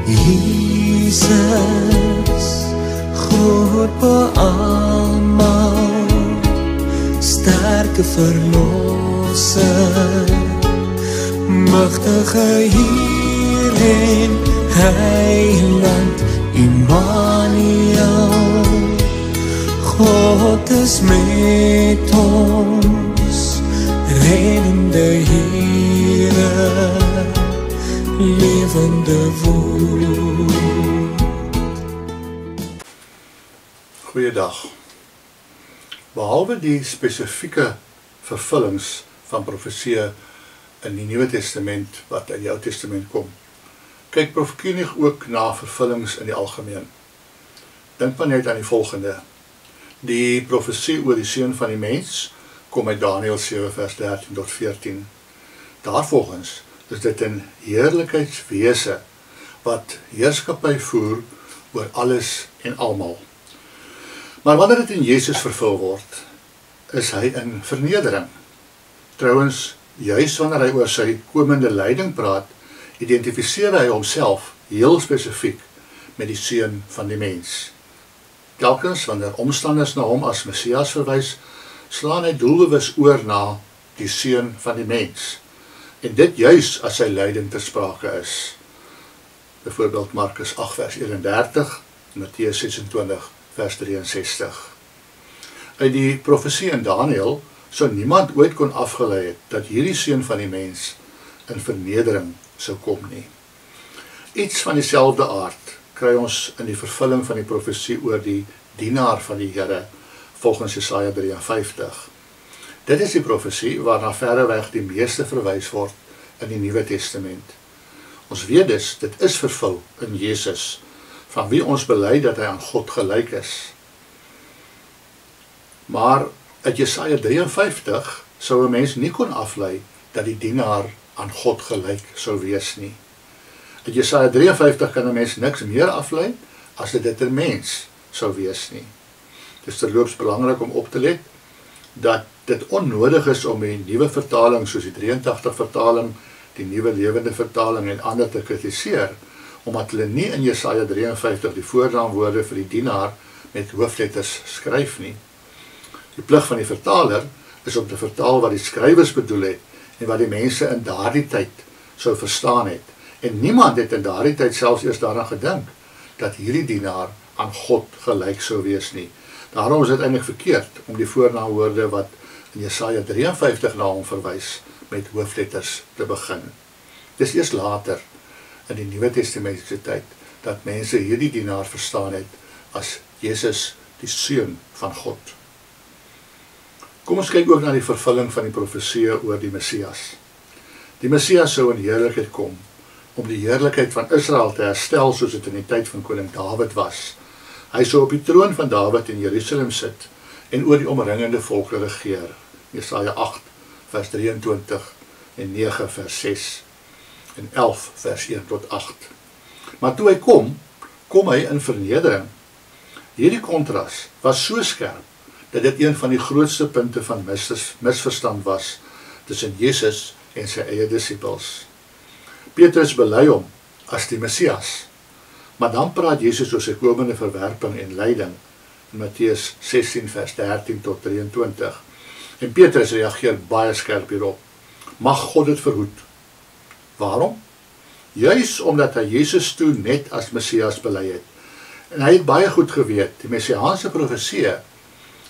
Jesus, groot beamal, sterke verlosser, magtige Heer en Heiland, Immanuel, God is met ons, reddende Heere, levende woord. Goeiedag. Behalwe die spesifieke vervullings van profeseë in die Nuwe Testament wat uit die Ou Testament kom, kyk Prof Koenig ook na vervullings in die algemeen. Dink maar net aan die volgende. Die profesie oor die seun van die mens kom uit Daniël 7 vers 13 tot 14. Daarvolgens is dit 'n heerlikheidswese wat heerskappy voer oor alles en almal. Maar wanneer dit in Jesus vervul word, is hy in vernedering. Trouwens, juis wanneer hy oor sy komende lyding praat, identifiseer hy homself heel spesifiek met die seun van die mens. Telkens wanneer omstanders na hom as Messias verwys, slaan hy doelbewus oor na die seun van die mens. En dit juis as sy lyding ter sprake is. Byvoorbeeld Markus 8 vers 31, Matteus 26 vers 63. Uit die profesie in Daniël sou niemand ooit kon afgelei het dat hierdie seun van die mens in vernedering sou kom nie. Iets van dieselfde aard kry ons in die vervulling van die profesie oor die dienaar van die Here volgens Jesaja 53. Dit is die profesie waarna verreweg die meeste verwys word in die Nuwe Testament. Ons weet dus, dit is vervul in Jesus, van wie ons bely dat hy aan God gelyk is. Maar uit Jesaja 53 sou 'n mens nie kon aflei dat die dienaar aan God gelyk sou wees nie. Uit Jesaja 53 kan 'n mens niks meer aflei as dit 'n mens sou wees nie. Dit is terloops belangrik om op te let dat dit onnodig is om die nuwe vertaling soos die 83 vertaling, die nuwe lewende vertaling en ander te kritiseer, omdat hulle nie in Jesaja 53 die voornaamwoorde vir die dienaar met hoofletters skryf nie. Die plig van die vertaler is om te vertaal wat die skrywers bedoel het en wat die mense in daardie tyd sou verstaan het. En niemand het in daardie tyd selfs eers daaraan gedink dat hierdie dienaar aan God gelyk sou wees nie. Daarom is dit eintlik verkeerd om die voornaamwoorde wat in Jesaja 53 na hom verwys met hoofletters te begin. Dis eers later in die Nuwe Testamentiese tyd dat mense hierdie dienaar verstaan het as Jesus, die seun van God. Kom ons kyk ook na die vervulling van die profeseë oor die Messias. Die Messias sou in heerlikheid kom om die heerlikheid van Israel te herstel soos dit in die tyd van koning Dawid was. Hy sou op die troon van Dawid in Jerusalem sit en oor die omringende volke regeer. Jesaja 8 vers 23 en 9 vers 6 en 11 vers 1 tot 8. Maar toe hy kom hy in vernedering. Hierdie kontras was so skerp dat dit een van die grootste punte van misverstand was tussen Jesus en sy eie disippels. Petrus bely hom as die Messias, maar dan praat Jesus oor sy komende verwerping en lyding in Matteus 16 vers 13 tot 23. En Petrus reageer baie skerp hierop. Mag God dit verhoed. Waarom? Juis omdat hy Jesus toe net as Messias bely het. En hy het baie goed geweet, die messiaanse profeseë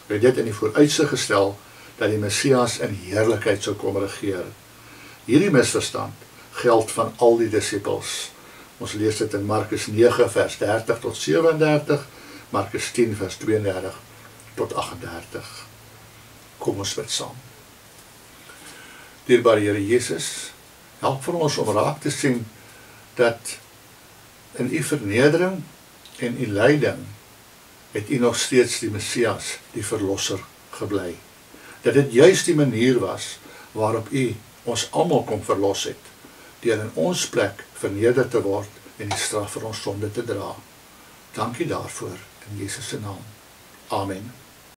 het dit in die vooruitsig gestel dat die Messias in heerlikheid sou kom regeer. Hierdie misverstand geld van al die disippels. Ons lees dit in Markus 9 vers 30 tot 37, Markus 10 vers 32 tot 38. Kom ons bid saam. Dierbare Here Jesus, help vir ons om raak te sien dat in u vernedering en u lyding het u nog steeds die Messias, die verlosser, gebly. Dat dit juist die manier was waarop u ons almal kom verlos het, deur in ons plek verneder te word en die straf vir ons sonde te dra. Dankie daarvoor in Jesus se naam. Amen.